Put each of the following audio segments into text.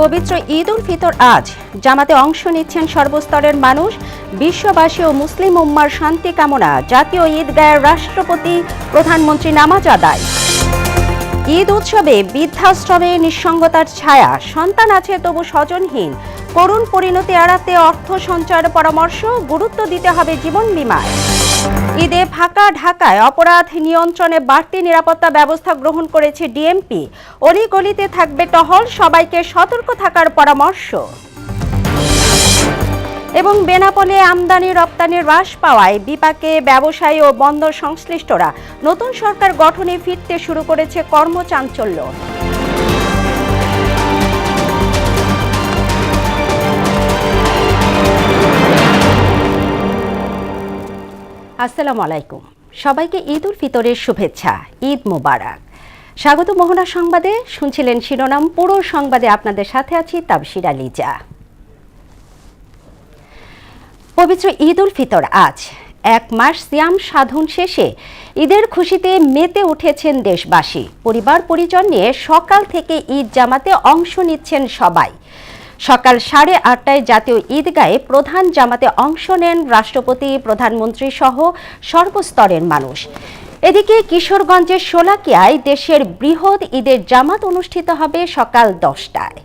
পবিত্র ঈদ উল ফিতর আজ। জামাতে অংশ নিচ্ছেন সর্বস্তরের মানুষ। বিশ্ববাসী ও মুসলিম উম্মার শান্তি কামনা। জাতীয় ঈদগাহে রাষ্ট্রপতি, প্রধানমন্ত্রী নামাজ আদায়। ঈদ উৎসবে বৃদ্ধাশ্রমে নিঃসঙ্গতার ছায়া। সন্তান আছে তবু স্বজনহীন। করুণ পরিণতি এড়াতে অর্থ সঞ্চয়ের পরামর্শ। গুরুত্ব দিতে হবে জীবন বীমায়। ঈদে ফাঁকা ঢাকায় অপরাধ নিয়ন্ত্রণে বাড়তি নিরাপত্তা ব্যবস্থা গ্রহণ করেছে ডিএমপি। অলিগলিতে থাকবে টহল, সবাইকে সতর্ক থাকার পরামর্শ। এবং বেনাপোলে আমদানি রপ্তানি হ্রাস পাওয়ায় বিপাকে ব্যবসায়ী ও বন্দর সংশ্লিষ্টরা। নতুন সরকার গঠনে ফিরতে শুরু করেছে কর্মচাঞ্চল্য। আসসালামু আলাইকুম, সবাইকে ঈদ উল ফিতরের শুভেচ্ছা। ঈদ মোবারক। স্বাগত মোহনা সংবাদে। শুনছিলেন শিরোনাম, পুরো সংবাদে আপনাদের সাথে আছি তাবশিরা লিজা। পবিত্র ঈদ উল ফিতর আজ। এক মাস সিয়াম সাধন শেষে ঈদের খুশিতে মেতে উঠেছেন দেশবাসী। পরিবার পরিজন নিয়ে সকাল থেকে ঈদ জামাতে অংশ নিচ্ছেন সবাই। সকাল 8:30টায় জাতীয় ঈদগাহে প্রধান জামাতে অংশ নেন রাষ্ট্রপতি, প্রধানমন্ত্রী সহ সর্বস্তরের মানুষ। এদিকে কিশোরগঞ্জের শোলাকিয়ায় দেশের বৃহৎ ঈদের জামাত অনুষ্ঠিত হবে সকাল 10টায়।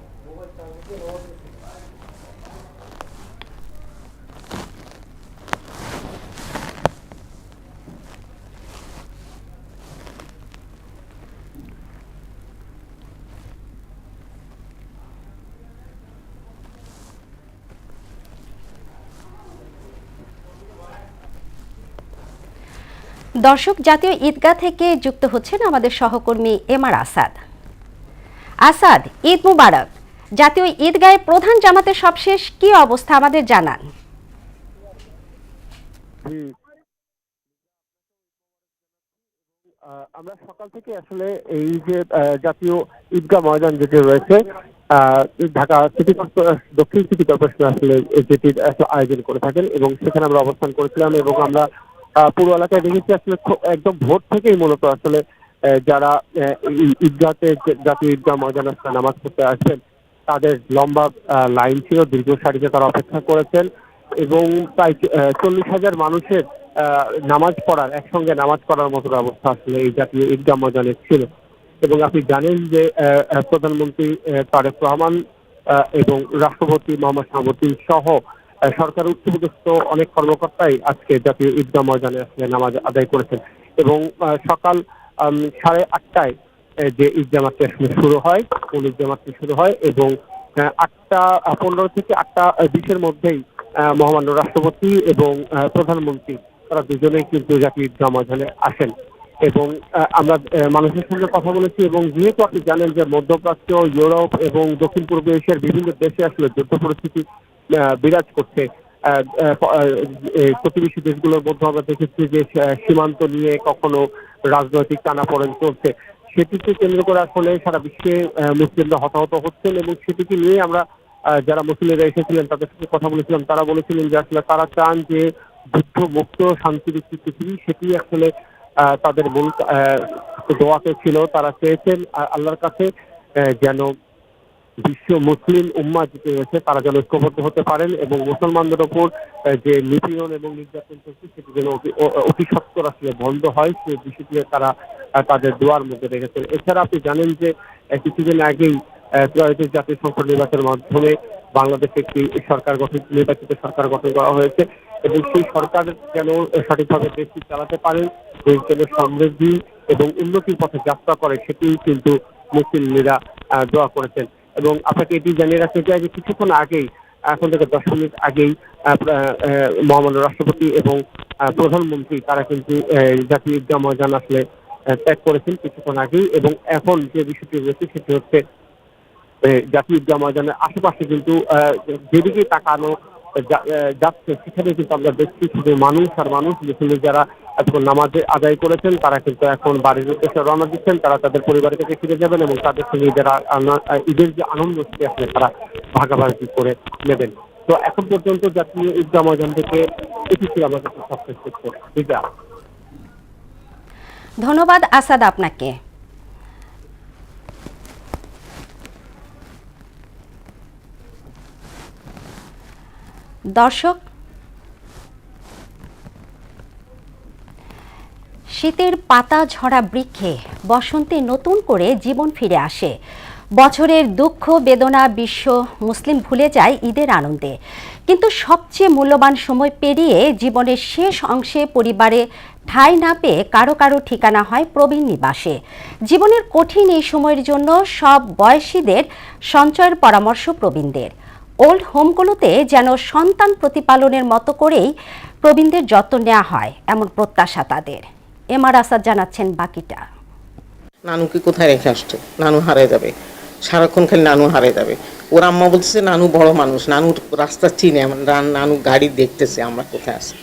দর্শক, জাতীয় ঈদগাহ থেকে যুক্ত হচ্ছেন আমাদের সহকর্মী এমআর আসাদ। আসাদ, ঈদ মুবারক। জাতীয় ঈদগাহে প্রধান জামাতের সবশেষ কি অবস্থা আমাদের জানান। আমরা সকাল থেকে আসলে এই যে জাতীয় ঈদগাহ ময়দান যেটি রয়েছে ঢাকা সিটি দক্ষিণ সিটি কর্পোরেশন আসলে যেটির আয়োজন করে থাকেন এবং সেখানে আমরা অবস্থান করেছিলাম এবং আমরা পুরো এলাকায় দেখেছি আসলে একদম ভোর থেকেই মূলত আসলে যারা ঈদগাহতে জাতীয় ঈদগাহ ময়দানে নামাজ পড়তে আসছেন তাদের লম্বা লাইন ছিল, দীর্ঘ সারিতে তারা অপেক্ষা করেছেন এবং প্রায় 40,000 মানুষের নামাজ পড়ার, একসঙ্গে নামাজ পড়ার মতো ব্যবস্থা আসলে এই জাতীয় ঈদগাহ ময়দানে ছিল। এবং আপনি জানেন যে প্রধানমন্ত্রী তারেক রহমান এবং রাষ্ট্রপতি মোহাম্মদ শাহাবুদ্দিন সহ সরকার উচ্চপদস্থ অনেক কর্মকর্তাই আজকে জাতীয় ঈদগাহ ময়দানে আসলে নামাজ আদায় করেছেন এবং সকাল 8:30টায় যে ঈদ জামাতটি আসলে শুরু হয়, মূল ঈদ জামাতটি শুরু হয় এবং 8:15 থেকে 8:20-এর মধ্যেই মহামান্য রাষ্ট্রপতি এবং প্রধানমন্ত্রী তারা দুজনেই কিন্তু জাতীয় ঈদগাহ ময়দানে আসেন এবং আমরা মানুষের সঙ্গে কথা বলেছি এবং যেহেতু আপনি জানেন যে মধ্যপ্রাচ্য, ইউরোপ এবং দক্ষিণ পূর্ব এশিয়ার বিভিন্ন দেশে আসলে যুদ্ধ পরিস্থিতি বিরাজ করছে। প্রতিবেশী দেশগুলোর মধ্যে আমরা দেখেছি যে সীমান্ত নিয়ে কখনো রাজনৈতিক টানাপোড়েন চলছে, সেটিকে কেন্দ্র করে আসলে সারা বিশ্বে মুসলিমরা হতাহত হচ্ছেন এবং সেটিকে নিয়ে আমরা যারা মুসলিমরা এসেছিলেন তাদের সাথে কথা বলেছিলাম। তারা বলেছিলেন যে আসলে তারা চান যে যুদ্ধ মুক্ত শান্তির একটি পৃথিবী, সেটি আসলে তাদের মূল দোয়াতে ছিল। তারা চেয়েছেন আল্লাহর কাছে যেন বিশ্ব মুসলিম উম্মাহ যেটি রয়েছে তারা যেন ঐক্যবদ্ধ হতে পারেন এবং মুসলমানদের ওপর যে নিপীড়ন এবং নির্যাতন চলছে সেটি যেন অতি সত্বর আসলে বন্ধ হয়, সে বিষয়টি তারা তাদের দোয়ার মধ্যে রেখেছেন। এছাড়া আপনি জানেন যে কিছুদিন আগেই ত্রয়োদশ জাতীয় সংসদ নির্বাচনের মাধ্যমে বাংলাদেশে একটি নির্বাচিত সরকার গঠন করা হয়েছে এবং সেই সরকার যেন সঠিকভাবে দেশটি চালাতে পারেন, দেশ যেন সমৃদ্ধি এবং উন্নতির পথে যাত্রা করে, সেটি কিন্তু মুসলিমরা দোয়া করেছেন। এবং আপনাকে এটি জানিয়ে রাখতে চাই যে কিছুক্ষণ আগেই, এখন থেকে 10 মিনিট আগেই মহামান্য রাষ্ট্রপতি এবং প্রধানমন্ত্রী তারা কিন্তু জাতীয় ঈদগাহ ময়দান আসলে ত্যাগ করেছেন কিছুক্ষণ আগেই এবং এখন যে বিষয়টি রয়েছে সেটি হচ্ছে জাতীয় ঈদগাহ ময়দানের আশেপাশে কিন্তু যেদিকে তাকানো যাচ্ছে সেখানে কিন্তু আমরা দেখছি শুধু মানুষ আর মানুষ। যেখানে যারা এখন নামাজ আদায় করেছেন তারা কিন্তু এখন বাড়ির উদ্দেশ্যে রওনা দিচ্ছেন, তারা তাদের পরিবারের কাছে ফিরে যাবেন এবং তাদের সঙ্গে ঈদের যে আনন্দ সেটি আসলে তারা ভাগাভাগি করে নেবেন। তো এখন পর্যন্ত জাতীয় ঈদগাহ ময়দান থেকে এটি ছিল আমাদের সবচেয়ে শ্রেষ্ঠ। ধন্যবাদ আসাদ আপনাকে। দর্শক, শীতের পাতা ঝরা বৃক্ষে বসন্তে নতুন করে জীবন ফিরে আসে। বছরের দুঃখ বেদনা বিশ্ব মুসলিম ভুলে যায় ঈদের আনন্দে। কিন্তু সবচেয়ে মূল্যবান সময় পেরিয়ে জীবনের শেষ অংশে পরিবারে ঠাঁই না পেয়ে কারো কারো ঠিকানা হয় প্রবীণ নিবাসে। জীবনের কঠিন এই সময়ের জন্য সব বয়সীদের সঞ্চয়ের পরামর্শ প্রবীণদের। ওল্ড হোমগুলোতে যেন সন্তান প্রতিপালনের মতো করেই প্রবীণদের যত্ন নেওয়া হয়, এমন প্রত্যাশা তাদের। এমআর আসাদ জানাচ্ছেন বাকিটা। নানুকে কোথায় রেখে আসছে? নানু হারিয়ে যাবে, সারাক্ষণ খালি নানু হারিয়ে যাবে। ওর আম্মা বলছে নানু বড় মানুষ, নানু রাস্তা চিনে, নানু গাড়ি দেখতেছে আমরা কোথায় আছি।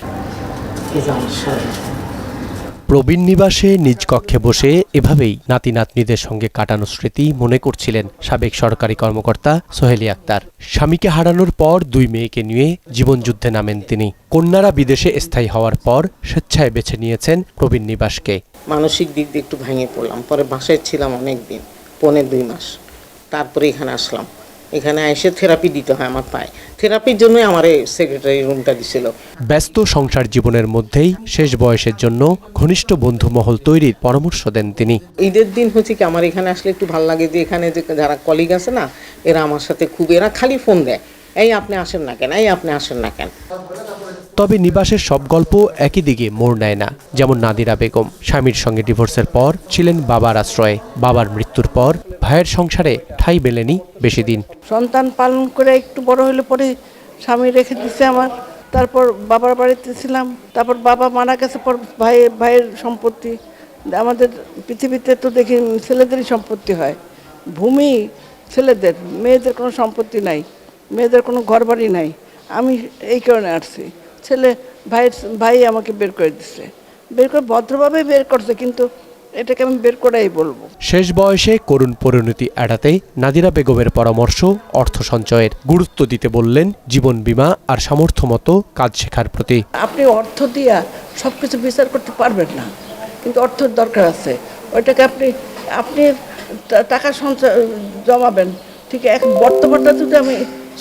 প্রবীণ নিবাসে নিজ কক্ষে বসে এভাবেই নাতি নাতনিদের সঙ্গে কাটানো স্মৃতি মনে করছিলেন সাবেক সরকারি কর্মকর্তা সোহেলি আক্তার। স্বামীকে হারানোর পর 2 মেয়েকে নিয়ে জীবনযুদ্ধে নামেন তিনি। কন্যারা বিদেশে স্থায়ী হওয়ার পর স্বেচ্ছায় বেছে নিয়েছেন প্রবীণ নিবাসকে। মানসিক দিক দিয়ে একটু ভেঙে পড়লাম, পরে বাসায় ছিলাম অনেক দিন, 1.5 মাস, তারপরে এখানে আসলাম। এখানে এসে থেরাপি দিতে হয় আমার পায়ে, থেরাপির জন্যই আমার এই সেক্রেটারি রুমটা দিছিল। ব্যস্ত সংসার জীবনের মধ্যেই শেষ বয়সের জন্য ঘনিষ্ঠ বন্ধু মহল তৈরির পরামর্শ দেন তিনি। ঈদের দিন হচ্ছে কি আমার এখানে আসলে একটু ভালো লাগে যে এখানে যে যারা কলিগ আছে না, এরা আমার সাথে খুব, এরা খালি ফোন দেয়, এই আপনি আসেন না কেন, এই আপনি আসেন না কেন। তবে নিবাসের সব গল্প একই দিকে মোড় নেয় না। যেমন নাদিরা বেগম স্বামীর সঙ্গে ডিভোর্সের পর ছিলেন বাবার আশ্রয়ে। বাবার মৃত্যুর পর ভাইয়ের সংসারে ঠাঁই মেলেনি বেশি দিন। সন্তান পালন করে একটু বড় হলে পরে স্বামী রেখে দিছে আমার। তারপর বাবার বাড়িতে ছিলাম, তারপর বাবা মারা গেছে পর ভাইয়ের সম্পত্তি। আমাদের পৃথিবীতে তো দেখি ছেলেদেরই সম্পত্তি হয়, ভূমি ছেলেদের, মেয়েদের কোনো সম্পত্তি নাই, মেয়েদের কোনো ঘরবাড়ি নাই। আমি এই কারণে আসছি। ভাই আমাকে বের করে দিচ্ছে, বের করে ভদ্রভাবে বের করছে, কিন্তু এটাকে আমি বের করাই বলবো। শেষ বয়সে করুণ পরিণতি এড়াতে নাদিরা বেগমের পরামর্শ অর্থ সঞ্চয়ের। গুরুত্ব দিতে বললেন জীবন বীমা আর সামর্থ্য মতো কাজ শেখার প্রতি। আপনি অর্থ দিয়া সব কিছু বিচার করতে পারবেন না, কিন্তু অর্থের দরকার আছে। ওইটাকে আপনি টাকা সঞ্চয় জমাবেন, ঠিক বর্তমানটা যদি আমি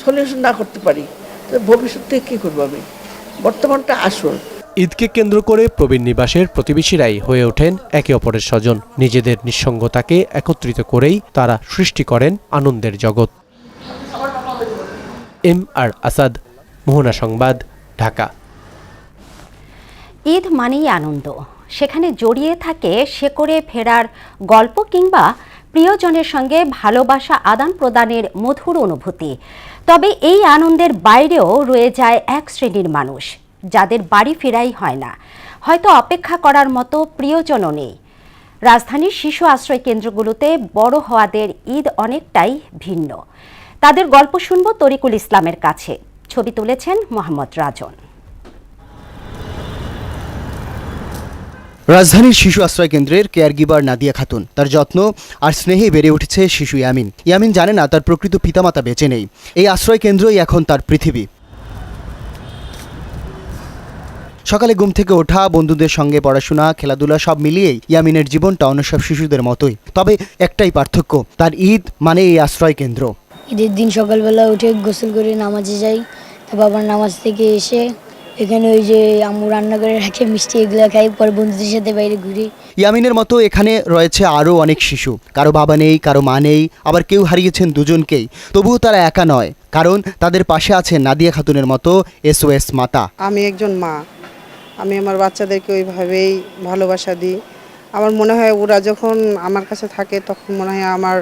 সলিউশন না করতে পারি, তো ভবিষ্যতে কী করবো আমি? বর্তমানটা আসল। ঈদকে কেন্দ্র করে প্রবীণ নিবাসের প্রতিবেশীরাই হয়ে ওঠেন একে অপরের স্বজন। নিজেদের নিঃসঙ্গতাকে একত্রিত করেই তারা সৃষ্টি করেন আনন্দের জগৎ। এমআর আসাদ, মোহনা সংবাদ, ঢাকা। ঈদ মানেই আনন্দ, সেখানে জড়িয়ে থাকে শেকড়ে ফেরার গল্প কিংবা প্রিয়জনের সঙ্গে ভালোবাসা আদান প্রদানের মধুর অনুভূতি। তবে এই আনন্দের বাইরেও রয়ে যায় এক শ্রেণীর মানুষ, যাদের বাড়ি ফেরাই হয় না, হয়তো অপেক্ষা করার মতো প্রিয়জনও নেই। রাজধানীর শিশু আশ্রয় কেন্দ্রগুলোতে বড় হওয়াদের ঈদ অনেকটাই ভিন্ন। তাদের গল্প শুনব তরিকুল ইসলামের কাছে। ছবি তুলেছেন মোহাম্মদ রাজন। রাজধানীর শিশু আশ্রয় কেন্দ্রের কেয়ারগিভার নাদিয়া খাতুন। তার যত্ন আর স্নেহে বেড়ে উঠেছে শিশু ইয়ামিন। ইয়ামিন জানে না তার প্রকৃত পিতামাতা বেঁচে নেই। এই আশ্রয় কেন্দ্রই এখন তার পৃথিবী। সকালে ঘুম থেকে ওঠা, বন্ধুদের সঙ্গে পড়াশোনা, খেলাধুলা সব মিলিয়েই ইয়ামিনের জীবনটা অন্য সব শিশুদের মতোই। তবে একটাই পার্থক্য, তার ঈদ মানে এই আশ্রয় কেন্দ্র। ঈদের দিন সকালবেলা উঠে গোসল করে নামাজে যাই, বাবার নামাজ থেকে এসে এখানে ওই যে আম্মু রান্না করে রাখে মিষ্টি, এগুলো খাই, পরে বন্ধুদের সাথে বাইরে ঘুরি। ইয়ামিনের মতো এখানে রয়েছে আরও অনেক শিশু। কারো বাবা নেই, কারো মা নেই, আবার কেউ হারিয়েছেন দুজনকেই। তবুও তারা একা নয়, কারণ তাদের পাশে আছে নাদিয়া খাতুনের মতো SOS মাতা। আমি একজন মা, আমি আমার বাচ্চাদেরকে ওইভাবেই ভালোবাসা দিই। আমার মনে হয় ওরা যখন আমার কাছে থাকে তখন মনে হয় আমার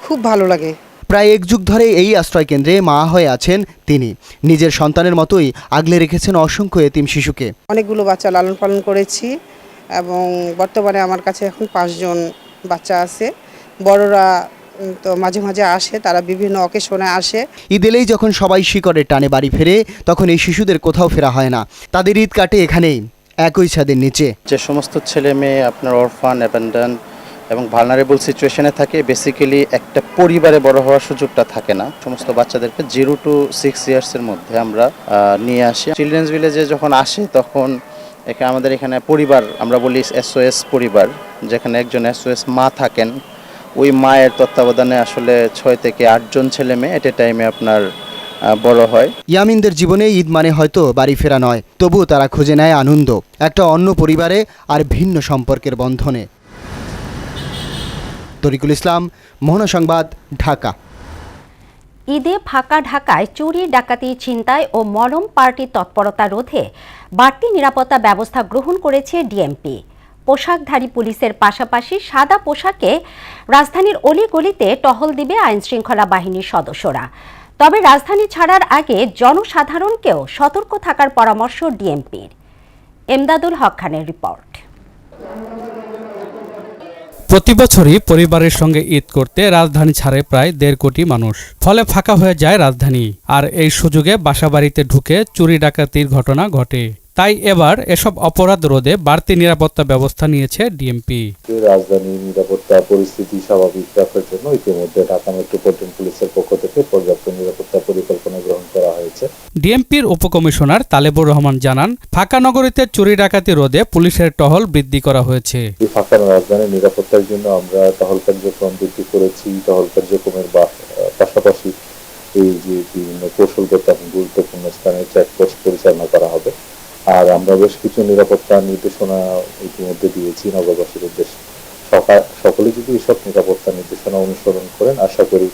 খুব ভালো লাগে। প্রায় 1 যুগ ধরে এই আশ্রয় কেন্দ্রে মা হয়ে আছেন তিনি। নিজের সন্তানের মতোই আগলে রেখেছেন অসংখ্য এতিম শিশুকে। অনেকগুলো বাচ্চা লালন পালন করেছি এবং বর্তমানে আমার কাছে এখন 5 জন বাচ্চা আছে। বড়রা তো মাঝে মাঝে আসে, তারা বিভিন্ন অকেশনে আসে। ঈদ এলেই যখন সবাই শিকড়ের টানে বাড়ি ফেরে, তখন এই শিশুদের কোথাও ফেরা হয় না। তাদের ঈদ কাটে এখানেই, একই ছাদের নিচে। যে সমস্ত ছেলে মেয়ে আপনার অরফান, অ্যাবান্ডন এবং ভালনারেবল সিচুয়েশনে থাকে, বেসিক্যালি একটা পরিবারে বড় হওয়ার সুযোগটা থাকে না। সমস্ত বাচ্চাদেরকে 0 to 6 ইয়ার্সের মধ্যে আমরা নিয়ে আসি। চিলড্রেন্স ভিলেজে যখন আসে তখন আমাদের এখানে পরিবার, আমরা বলি SOS পরিবার, যেখানে একজন SOS মা থাকেন। ওই মায়ের তত্ত্বাবধানে আসলে 6 থেকে 8 জন ছেলে মেয়ে এট এ টাইমে আপনার বড় হয়। ইয়ামিনদের জীবনে ঈদ মানে হয়তো বাড়ি ফেরা নয়, তবুও তারা খুঁজে নেয় আনন্দ, একটা অন্য পরিবারে আর ভিন্ন সম্পর্কের বন্ধনে। তরিকুল ইসলাম, মোহনা সংবাদ, ঢাকা। ঈদে ফাঁকা ঢাকায় চুরি, ডাকাতি, ছিনতাই ও মলম পার্টির তৎপরতা রোধে বাড়তি নিরাপত্তা ব্যবস্থা গ্রহণ করেছে ডিএমপি। পোশাকধারী পুলিশের পাশাপাশি সাদা পোশাকে রাজধানীর অলিগলিতে টহল দিবে আইনশৃঙ্খলা বাহিনীর সদস্যরা। তবে রাজধানী ছাড়ার আগে জনসাধারণকেও সতর্ক থাকার পরামর্শ ডিএমপির। এমদাদুল হক খানের রিপোর্ট। প্রতি বছরই পরিবারের সঙ্গে ঈদ করতে রাজধানী ছাড়ে প্রায় 1.5 কোটি মানুষ। ফলে ফাঁকা হয়ে যায় রাজধানী, আর এই সুযোগে বাসাবাড়িতে ঢুকে চুরি ডাকাতির ঘটনা ঘটে। তাই এবার এসব অপরাধ রোধে বাড়তি নিরাপত্তা ব্যবস্থা নিয়েছে ডিএমপি। রাজধানীর নিরাপত্তা পরিস্থিতি স্বাভাবিক রাখার জন্য ইতিমধ্যে ঢাকা মেট্রোপলিটন পুলিশের পক্ষ থেকে পর্যাপ্ত নিরাপত্তা পরিকল্পনা গ্রহণ করা হয়েছে। ডিএমপির উপকমিশনার তালেবুর রহমান জানান, ফাঁকা নগরীতে চুরি ডাকাতি রোধে পুলিশের টহল বৃদ্ধি করা হয়েছে। ফাঁকা রাজধানীর নিরাপত্তার জন্য আমরা টহল কার্যক্রম বৃদ্ধি করেছি। টহল কার্যক্রমের পাশাপাশি এই যে বিভিন্ন কৌশলগত গুরুত্বপূর্ণ স্থানে চেকপোস্ট পরিচালনা করা হবে। আর আমরা বেশ কিছু নিরাপত্তা নির্দেশনা ইতিমধ্যে দিয়েছি নগরবাসীর উদ্দেশ্যে। সকলে যদি এসব নিরাপত্তা নির্দেশনা অনুসরণ করেন, আশা করি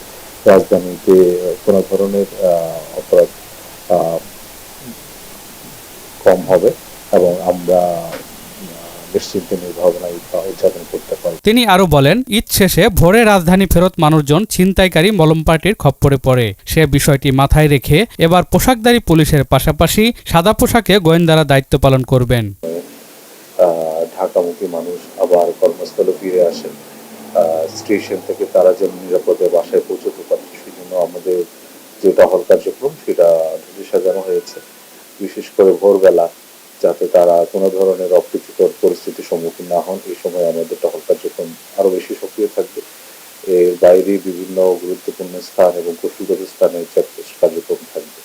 রাজধানীতে কোনো ধরনের অপরাধ কম হবে এবং আমরা নিশ্চিন্তে নির্ভাবনা উদযাপন করতে পারব। তিনি আরো বলেন, ঈদ শেষে ভোরে রাজধানী ফেরত মানুষজন ছিনতাইকারী মলম পার্টির খপ্পরে পড়ে। সে বিষয়টি মাথায় রেখে এবার পোশাকধারী পুলিশের পাশাপাশি সাদা পোশাকে গোয়েন্দারা দায়িত্ব পালন করবেন। ঢাকামুখী মানুষ আবার কর্মস্থলে ফিরে আসেন, স্টেশন থেকে তারা যেন নিরাপদে বাসায় পৌঁছতে পারে, সেজন্য আমাদের যে টহল কার্যক্রম সেটা ঢেলে সাজানো হয়েছে। বিশেষ করে ভোরবেলা যাতে তারা কোনো ধরনের অপ্রীতিকর পরিস্থিতির সম্মুখীন না হন, এই সময় আমাদের টহল কার্যক্রম আরো বেশি সক্রিয় থাকবে। এর বাইরে বিভিন্ন গুরুত্বপূর্ণ স্থান এবং কৌশলগত স্থানে চেকপোস্ট কার্যক্রম থাকবে।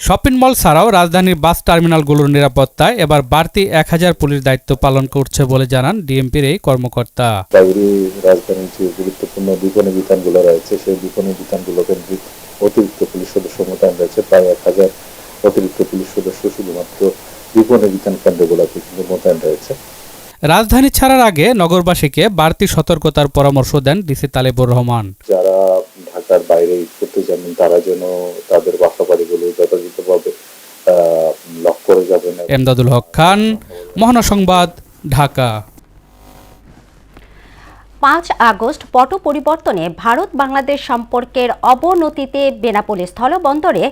শপিং মল ছাড়াও রাজধানীর বাস টার্মিনালগুলোর নিরাপত্তায় এবার বাড়তি 1000 পুলিশ দায়িত্ব পালন করছে বলে জানান ডিএমপির এই কর্মকর্তা। বাইরে রাজধানীর যে গুরুত্বপূর্ণ বিপণী বিতানগুলো রয়েছে, সেই বিপণী বিতানগুলো কেন্দ্রিক অতিরিক্ত পুলিশ সদস্য মোতায়েন রয়েছে। প্রায় 1000 অতিরিক্ত পুলিশ সদস্য শুধুমাত্র বিপণী বিতান কেন্দ্রগুলোতে কিন্তু মোতায়েন রয়েছে। রাজধানী ছাড়ার আগে নগরবাসীকে বাড়তি সতর্কতার পরামর্শ দেন ডিসি তালেবুর রহমান। যারা ঢাকার বাইরে ঈদ করতে যাবেন তারা যেন তাদের বাসাবাড়িগুলো যথাযথভাবে লক করে যাবেন। এমদাদুল হক খান, মোহনা সংবাদ, ঢাকা। 5 আগস্ট পট পরিবর্তনে ভারত বাংলাদেশ সম্পর্কের অবনতিতে বেনাপোল স্থলবন্দরে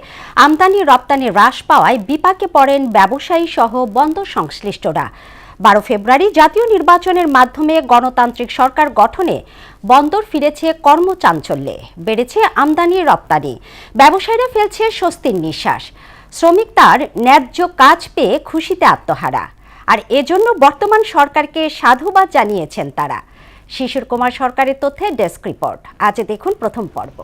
আমদানি রপ্তানি হ্রাস পাওয়ায় বিপাকে পড়েন ব্যবসায়ী সহ বন্দর সংশ্লিষ্টরা। 12 ফেব্রুয়ারি জাতীয় নির্বাচনের মাধ্যমে গণতান্ত্রিক সরকার গঠনে বন্দর ফিরেছে কর্মচাঞ্চল্যে, বেড়েছে আমদানি রপ্তানি, ব্যবসায়ীরা ফেলছে স্বস্তির নিঃশ্বাস। শ্রমিক তার ন্যায্য কাজ পেয়ে খুশিতে আত্মহারা, আর এজন্য বর্তমান সরকারকে সাধুবাদ জানিয়েছেন তারা। শিশির কুমার সরকারের তথ্যে ডেস্ক রিপোর্ট। আজ দেখুন প্রথম পর্ব।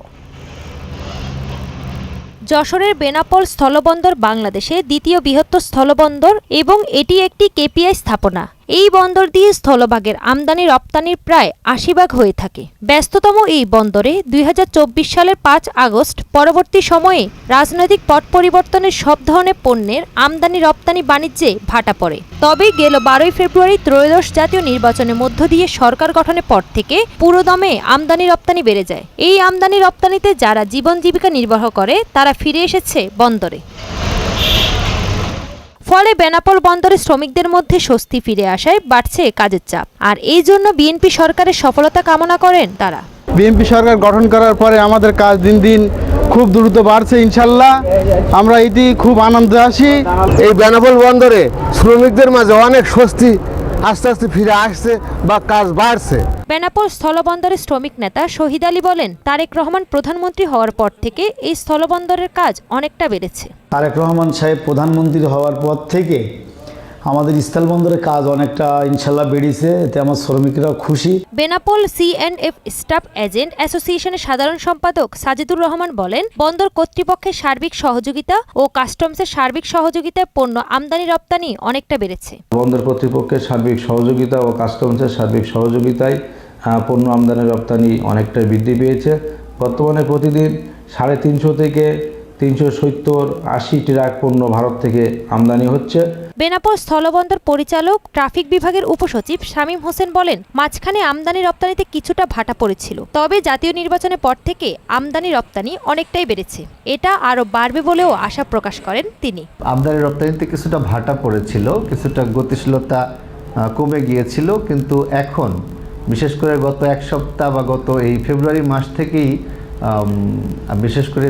যশোরের বেনাপোল স্থলবন্দর বাংলাদেশে দ্বিতীয় বৃহত্তর স্থলবন্দর এবং এটি একটি কেপিআই স্থাপনা। এই বন্দর দিয়ে স্থলভাগের আমদানি রপ্তানির প্রায় 80% হয়ে থাকে। ব্যস্ততম এই বন্দরে 2024 সালের 5 আগস্ট পরবর্তী সময়ে রাজনৈতিক পট পরিবর্তনের সব ধরনের পণ্যের আমদানি রপ্তানি বাণিজ্যে ভাটা পড়ে। তবে গেল 12 ফেব্রুয়ারি ত্রয়োদশ জাতীয় নির্বাচনের মধ্য দিয়ে সরকার গঠনের পর থেকে পুরোদমে আমদানি রপ্তানি বেড়ে যায়। এই আমদানি রপ্তানিতে যারা জীবন জীবিকা নির্বাহ করে তারা ফিরে এসেছে বন্দরে। ফলে বেনাপোল বন্দরে শ্রমিকদের মধ্যে স্বস্তি ফিরে আসায় বাড়ছে কাজের চাপ, আর এই জন্য বিএনপি সরকারের সফলতা কামনা করেন তারা। বিএনপি সরকার গঠন করার পরে আমাদের কাজ দিন দিন খুব দ্রুত বাড়ছে, ইনশাল্লাহ আমরা এটি খুব আনন্দে আছি। এই বেনাপোল বন্দরে শ্রমিকদের মাঝে অনেক স্বস্তি আস্তে আস্তে ফিরে আসছে বা কাজ বাড়ছে। বেনাপোল স্থলবন্দরের শ্রমিক নেতা শহীদ আলী বলেন, তারেক রহমান প্রধানমন্ত্রী হওয়ার পর থেকে এই স্থলবন্দরের কাজ অনেকটা বেড়েছে। তারেক রহমান সাহেব প্রধানমন্ত্রী হওয়ার পর থেকে আমাদের স্থলবন্দরের কাজ অনেকটা ইনশাল্লাহ বেড়েছে, এতে আমার শ্রমিকরাও খুশি। বেনাপোল সিএনএফ স্টাফ এজেন্ট অ্যাসোসিয়েশনের সাধারণ সম্পাদক সাজিদুর রহমান বলেন, বন্দর কর্তৃপক্ষের সার্বিক সহযোগিতা ও কাস্টমসের সার্বিক সহযোগিতায় পণ্য আমদানি রপ্তানি অনেকটা বেড়েছে। বন্দর কর্তৃপক্ষের সার্বিক সহযোগিতা ও কাস্টমসের সার্বিক সহযোগিতায় পণ্য আমদানি রপ্তানি অনেকটা বৃদ্ধি পেয়েছে। বর্তমানে প্রতিদিন 350 থেকে 370-80 ট্রাক পণ্য ভারত থেকে আমদানি হচ্ছে। বেনাপোল স্থলবন্দর পরিচালক ট্রাফিক বিভাগের উপসচিব শামীম হোসেন বলেন, মাঝখানে আমদানি রপ্তানিতে কিছুটা ভাটা পড়েছিল, তবে জাতীয় নির্বাচনের পর থেকে আমদানি রপ্তানি অনেকটাই বেড়েছে। এটা আরও বাড়বে বলেও আশা প্রকাশ করেন তিনি। আমদানি রপ্তানিতে কিছুটা ভাটা পড়েছিল, কিছুটা গতিশীলতা কমে গিয়েছিল, কিন্তু এখন বিশেষ করে গত এক সপ্তাহ বা গত এই ফেব্রুয়ারি মাস থেকেই বিশেষ করে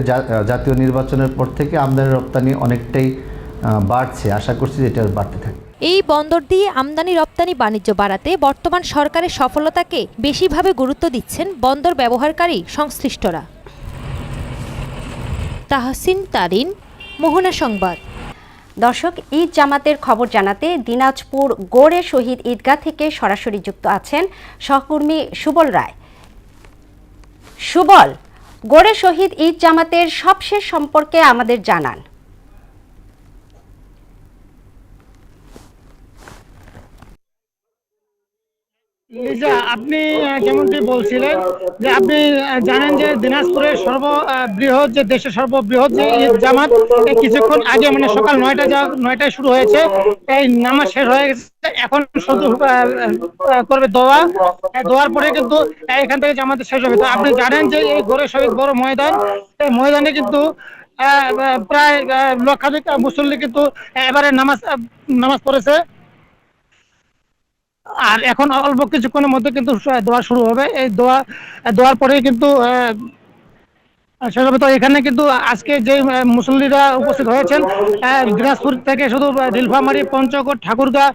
জাতীয় নির্বাচনের পর থেকে আমদানি রপ্তানি অনেকটাই বাড়ছে। আশা করছি যে এটা বাড়তে থাকে। এই বন্দর দিয়ে আমদানি রপ্তানি বাণিজ্য বাড়াতে বর্তমান সরকারের সফলতাকে বেশিভাবে গুরুত্ব দিচ্ছেন বন্দর ব্যবহারকারী সংশ্লিষ্টরা। তাহসিন তারিন, মোহনা সংবাদ। দর্শক, ঈদ জামাতের খবর জানাতে দিনাজপুর গড়ে শহীদ ঈদগাহ থেকে সরাসরি যুক্ত আছেন সহকর্মী সুবল রায়। সুবল, গড়ে শহীদ ঈদ জামাতের সবশেষ সম্পর্কে আমাদের জানান। লিজা, আপনি যেমনটি বলছিলেন যে আপনি জানেন যে দিনাজপুরের সর্ববৃহৎ যে দেশের সর্ববৃহৎ যে ঈদ জামাত কিছুক্ষণ আগে মানে সকাল 9টায় শুরু হয়েছে। এই নামাজ শেষ হয়ে গেছে, এখন শুধু করবে দোয়ার পরে কিন্তু এখান থেকে জামাতে শেষ হবে। তো আপনি জানেন যে এই গড়ে শহীদ বড় ময়দান, এই ময়দানে কিন্তু প্রায় লক্ষাধিক মুসল্লি কিন্তু এবারে নামাজ পড়েছে। আর এখন অল্প কিছুক্ষণের মধ্যে কিন্তু দোয়া শুরু হবে। এই দোয়ার পরে কিন্তু শেষ হবে। তো এখানে কিন্তু আজকে যে মুসল্লিরা উপস্থিত হয়েছেন দিনাজপুর থেকে শুধু নীলফামারী, পঞ্চগড়, ঠাকুরগাঁ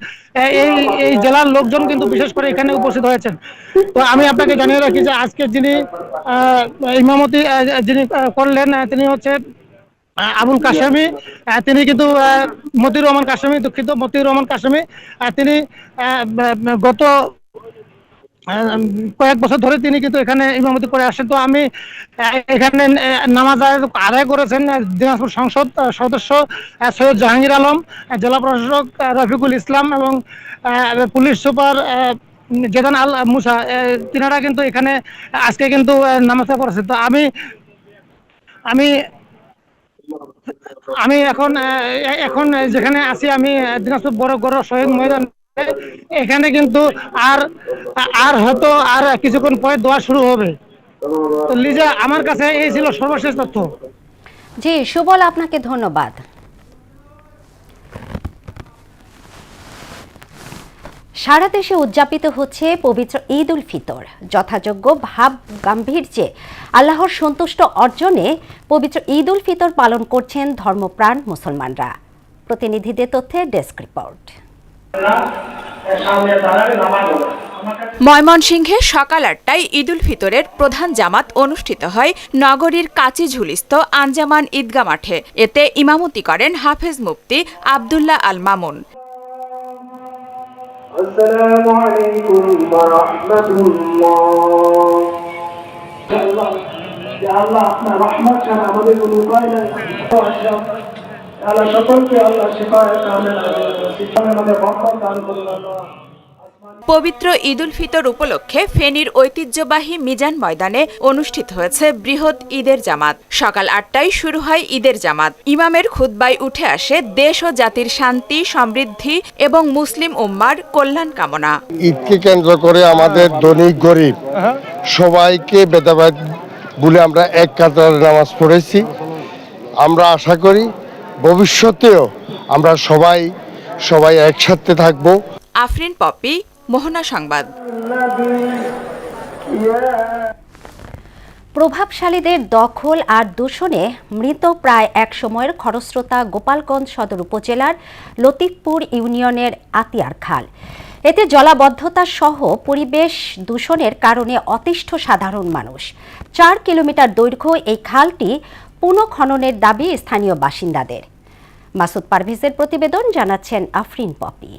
এই জেলার লোকজন কিন্তু বিশেষ করে এখানে উপস্থিত হয়েছেন। তো আমি আপনাকে জানিয়ে রাখি যে আজকে যিনি ইমামতি যিনি করলেন তিনি হচ্ছে আবুল কাশেমি। তিনি কিন্তু মতিউর রহমান কাশেমি। তিনি গত কয়েক বছর ধরে তিনি কিন্তু এখানে ইমামতি করে আসেন। তো আমি এখানে নামাজ আদায় করেছেন দিনাজপুর সংসদ সদস্য সৈয়দ জাহাঙ্গীর আলম, জেলা প্রশাসক রফিকুল ইসলাম এবং পুলিশ সুপার জেদান আল মুসা। তিনারা কিন্তু এখানে আজকে কিন্তু নামাজটা পড়েছেন। তো আমি এখন যেখানে আছি আমি দিনাজপুর বড় শহীদ ময়দান। এখানে কিন্তু আর হয়তো আর কিছুক্ষণ পরে দোয়া শুরু হবে। তো লিজা, আমার কাছে এই ছিল সর্বশেষ তথ্য। জি সুবল, আপনাকে ধন্যবাদ। সারা দেশে উদযাপিত হচ্ছে পবিত্র ঈদ উল ফিতর। যথাযোগ্য ভাব গাম্ভীর্যে আল্লাহর সন্তুষ্ট অর্জনে পবিত্র ঈদ উল ফিতর পালন করছেন ধর্মপ্রাণ মুসলমানরা। প্রতিনিধিদের তথ্যে ডেস্ক রিপোর্ট। ময়মনসিংহে সকাল 8টায় ঈদ উল ফিতরের প্রধান জামাত অনুষ্ঠিত হয় নগরীর কাচিঝুলিস্থ আঞ্জামান ঈদগাহ মাঠে। এতে ইমামতি করেন হাফেজ মুফতি আব্দুল্লাহ আল মামুন। আসসালামু আলাইকুম ওয়া রাহমাতুল্লাহ। আল্লাহ আপনার রহমত ছাড়া আমাদের কোনো উপায় নাই। আল্লাহ সকলকে আল্লাহ শিফায়ে কামিল আমাদের বরকত দান করুন। পবিত্র ঈদ উল ফিতর উপলক্ষে ফেনীর ঐতিহ্যবাহী মিজান ময়দানে অনুষ্ঠিত হয়েছে বৃহৎ ঈদের জামাত। সকাল 8টায় শুরু হয় ঈদের জামাত। ইমামের খুতবায় উঠে আসে দেশ ও জাতির শান্তি, সমৃদ্ধি এবং মুসলিম উম্মার কল্যাণ কামনা। ঈদকে কেন্দ্র করে আমাদের ধনী গরিব সবাইকে ভেদাভেদ বলে আমরা এক কাতারে নামাজ পড়েছি। আমরা আশা করি ভবিষ্যতেও আমরা সবাই একসাথে থাকবো। আফরিন পপি, মোহনা সংবাদ। প্রভাবশালীদের দখল আর দূষণে মৃত প্রায় এক সময়ের খরস্রোতা গোপালগঞ্জ সদর উপজেলার লতিফপুর ইউনিয়নের আতিয়ার খাল। এতে জলাবদ্ধতা সহ পরিবেশ দূষণের কারণে অতিষ্ঠ সাধারণ মানুষ। 4 কিলোমিটার দৈর্ঘ্য এই খালটি পুনঃখননের দাবি স্থানীয় বাসিন্দাদের। মাসুদ পারভেজের প্রতিবেদন, জানাচ্ছেন আফরিন পপি।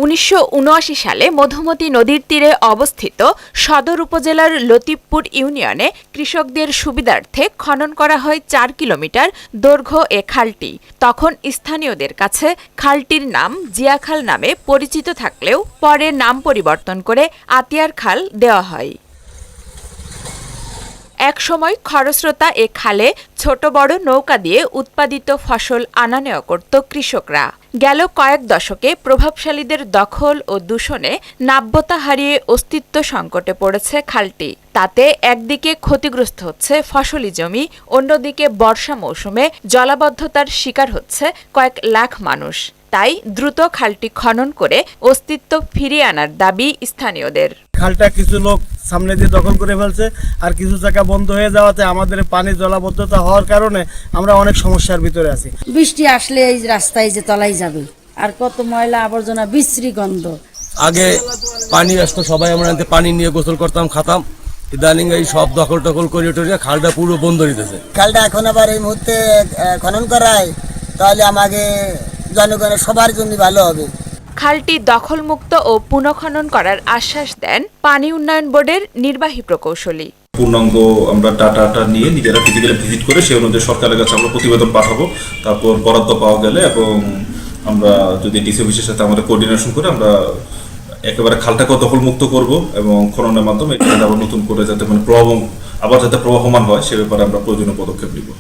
1979 সালে মধুমতি নদীর তীরে অবস্থিত সদর উপজেলার লতিফপুর ইউনিয়নে কৃষকদের সুবিধার্থে খনন করা হয় 4 কিলোমিটার দৈর্ঘ্য এ খালটি। তখন স্থানীয়দের কাছে খালটির নাম জিয়াখাল নামে পরিচিত থাকলেও পরে নাম পরিবর্তন করে আতিয়ার খাল দেওয়া হয়। একসময় খরস্রোতা এ খালে ছোট বড় নৌকা দিয়ে উৎপাদিত ফসল আনা নেওয়া করত কৃষকরা। গেল কয়েক দশকে প্রভাবশালীদের দখল ও দূষণে নাব্যতা হারিয়ে অস্তিত্ব সংকটে পড়েছে খালটি। তাতে একদিকে ক্ষতিগ্রস্ত হচ্ছে ফসলি জমি, অন্যদিকে বর্ষা মৌসুমে জলাবদ্ধতার শিকার হচ্ছে কয়েক লাখ মানুষ। তাই দ্রুত খালটি খনন করে অস্তিত্ব ফিরিয়ে আনার দাবি স্থানীয়দের। খালটা কিছু লোক সামনে দিয়ে দখল করে ফেলছে, আর কিছু জায়গা বন্ধ হয়ে যাওয়াতে আমাদের পানি জলাবদ্ধতা হওয়ার কারণে আমরা অনেক সমস্যার ভিতরে আছি। বৃষ্টি আসলে এই রাস্তায় যে তলায় যাবে, আর কত ময়লা আবর্জনা, বিশ্রী গন্ধ। আগে পানি আসতো, সবাই আমরা পানি নিয়ে গোসল করতাম, খাতাম। ইদানিং এই সব দখল টখল করে টরে খালটা পুরো বন্ধ হইতেছে। খালটা এখন আবার এই মুহূর্তে খনন করায়, তাহলে আমাকে জনগণের সবার জন্য ভালো হবে। খালটি দখলমুক্ত ও পুনঃখনন করার আশ্বাস দেন পানি উন্নয়ন বোর্ডের নির্বাহী প্রকৌশলী। পূর্ণাঙ্গ আমরা ডাটা নিয়ে নিজেরা ফিজিক্যালি ভিজিট করে সেই অনুযায়ী সরকারের কাছে আমরা প্রতিবেদন পাঠাবো। তারপর বরাদ্দ পাওয়া গেলে এবং আমরা যদি ডিসি অফিসের সাথে আমাদের কোঅর্ডিনেশন করে আমরা একেবারে খালটাকে দখলমুক্ত করব এবং খননের মাধ্যমে এটা আবার নতুন করে যাতে আবার যাতে প্রবহমান হয় সে ব্যাপারে আমরা প্রয়োজনীয় পদক্ষেপ নিব।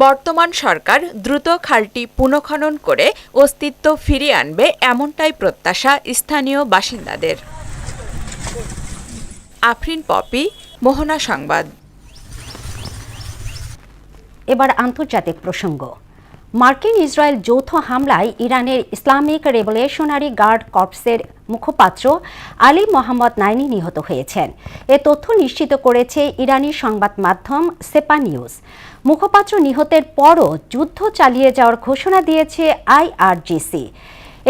বর্তমান সরকার দ্রুত খালটি পুনঃখনন করে অস্তিত্ব ফিরিয়ে আনবে এমনটাই প্রত্যাশা স্থানীয় বাসিন্দাদের। আফরিন পপি, মোহনা সংবাদ। এবার আন্তর্জাতিক প্রসঙ্গ। মার্কিন ইসরায়েল যৌথ হামলায় ইরানের ইসলামিক রেভলিউশনারি গার্ড কর্পসের মুখপাত্র আলী মোহাম্মদ নাইনি নিহত হয়েছেন। এ তথ্য নিশ্চিত করেছে ইরানি সংবাদ মাধ্যম সেপা নিউজ। মুখপাত্র নিহতের পরও যুদ্ধ চালিয়ে যাওয়ার ঘোষণা দিয়েছে আইআরজিসি।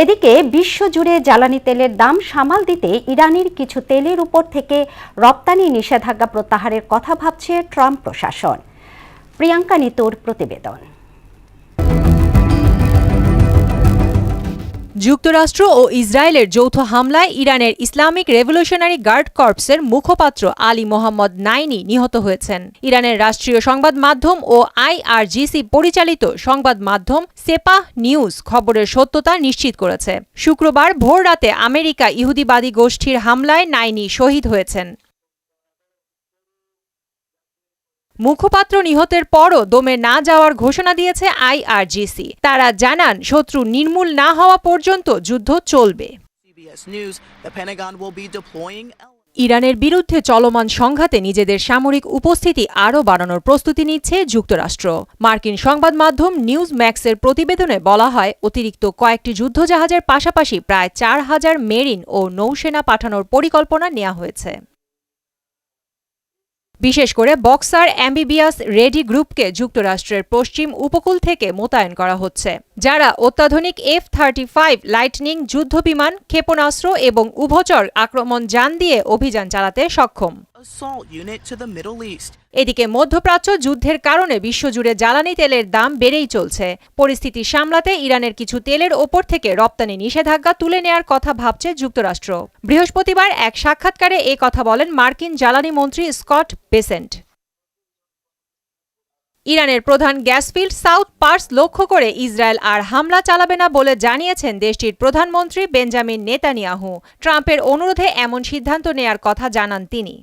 এদিকে বিশ্বজুড়ে জ্বালানি তেলের দাম সামাল দিতে ইরানের কিছু তেলের উপর থেকে রপ্তানি নিষেধাজ্ঞা প্রত্যাহারের কথা ভাবছে ট্রাম্প প্রশাসন। প্রিয়াঙ্কা নিতুর প্রতিবেদন। যুক্তরাষ্ট্র ও ইসরায়েলের যৌথ হামলায় ইরানের ইসলামিক রেভলিউশনারি গার্ড কর্পসের মুখপাত্র আলী মোহাম্মদ নাইনি নিহত হয়েছেন। ইরানের রাষ্ট্রীয় সংবাদ মাধ্যম ও আইআরজিসি পরিচালিত সংবাদ মাধ্যম সেপা নিউজ খবরের সত্যতা নিশ্চিত করেছে। শুক্রবার ভোর রাতে আমেরিকা ইহুদিবাদী গোষ্ঠীর হামলায় নাইনি শহীদ হয়েছেন। মুখপাত্র নিহতের পরও দমে না যাওয়ার ঘোষণা দিয়েছে আইআরজিসি। তারা জানান, শত্রু নির্মূল না হওয়া পর্যন্ত যুদ্ধ চলবে। ইরানের বিরুদ্ধে চলমান সংঘাতে নিজেদের সামরিক উপস্থিতি আরও বাড়ানোর প্রস্তুতি নিচ্ছে যুক্তরাষ্ট্র। মার্কিন সংবাদ মাধ্যম নিউজ ম্যাক্সের প্রতিবেদনে বলা হয়, অতিরিক্ত কয়েকটি যুদ্ধজাহাজের পাশাপাশি প্রায় 4000 মেরিন ও নৌসেনা পাঠানোর পরিকল্পনা নেওয়া হয়েছে। বিশেষ করে বক্সার অ্যাম্বিবিয়াস রেডি গ্রুপকে যুক্তরাষ্ট্রের পশ্চিম উপকূল থেকে মোতায়েন করা হচ্ছে, যারা অত্যাধুনিক F-35 লাইটনিং যুদ্ধবিমান, ক্ষেপণাস্ত্র এবং উভচর আক্রমণ যান দিয়ে অভিযান চালাতে সক্ষম। এদিকে মধ্যপ্রাচ্য যুদ্ধের কারণে বিশ্বজুড়ে জ্বালানি তেলের দাম বেড়েই চলছে। পরিস্থিতি সামলাতে ইরানের কিছু তেলের ওপর থেকে রপ্তানি নিষেধাজ্ঞা তুলে নেয়ার কথা ভাবছে যুক্তরাষ্ট্র। বৃহস্পতিবার এক সাক্ষাৎকারে এ কথা বলেন মার্কিন জ্বালানি মন্ত্রী স্কট বেসেন্ট। ইরানের প্রধান গ্যাস ফিল্ড সাউথ পার্স লক্ষ্য করে ইসরায়েল আর হামলা চালাবে না বলে জানিয়েছেন দেশটির প্রধানমন্ত্রী বেঞ্জামিন নেতানিয়াহু। ট্রাম্পের অনুরোধে এমন সিদ্ধান্ত নেয়ার কথা জানান তিনি।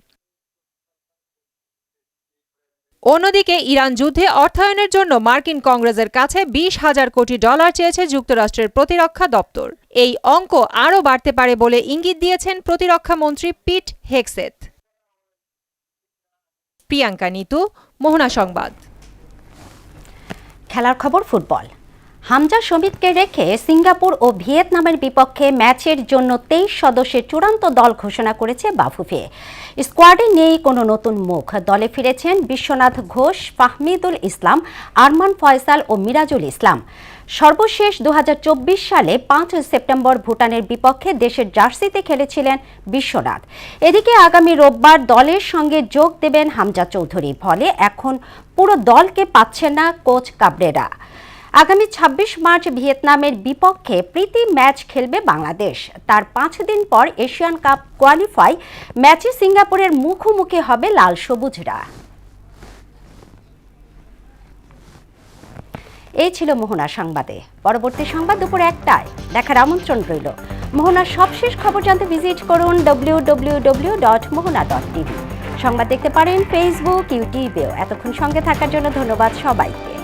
অন্যদিকে ইরান যুদ্ধে অর্থায়নের জন্য মার্কিন কংগ্রেসের কাছে $20,000 কোটি চেয়েছে যুক্তরাষ্ট্রের প্রতিরক্ষা দপ্তর। এই অঙ্ক আরও বাড়তে পারে বলে ইঙ্গিত দিয়েছেন প্রতিরক্ষা মন্ত্রী পিট হেগসেথ। প্রিয়াঙ্কা নিতু, মোহনা সংবাদ। খেলার খবর ফুটবল। হামজা সমিতকে রেখে সিঙ্গাপুর ও ভিয়েতনামের বিপক্ষে ম্যাচের জন্য 23 সদস্যের চূড়ান্ত দল ঘোষণা করেছে বাফুফে। স্কোয়াডে নেই কোনো নতুন মুখ। দলে ফিরেছেন বিশ্বনাথ ঘোষ, ফাহমিদুল ইসলাম, আরমান ফয়সাল ও মিরাজুল ইসলাম। সর্বশেষ 2024 সালে 5 সেপ্টেম্বর ভুটানের বিপক্ষে দেশের জার্সিতে খেলেছিলেন বিশ্বনাথ। এদিকে আগামী রোববার দলের সঙ্গে যোগ দেবেন হামজা চৌধুরী। ফলে এখন পুরো দলকে পাচ্ছেন না কোচ কাবরেরা। আগামী 26 মার্চ ভিয়েতনামের বিপক্ষে প্রীতি ম্যাচ খেলবে বাংলাদেশ। তার 5 দিন পর এশিয়ান কাপ কোয়ালিফাই ম্যাচে সিঙ্গাপুরের মুখোমুখি হবে লাল সবুজরা। এই ছিল মোহনা সংবাদে। পরবর্তী সংবাদ দুপুর 1টায় দেখার আমন্ত্রণ রইল। মোহনার সবশেষ খবর জানতে ভিজিট করুন www.mohona.tv। সংবাদ দেখতে পারেন ফেসবুক, ইউটিউবেও। এতক্ষণ সঙ্গে থাকার জন্য ধন্যবাদ সবাইকে।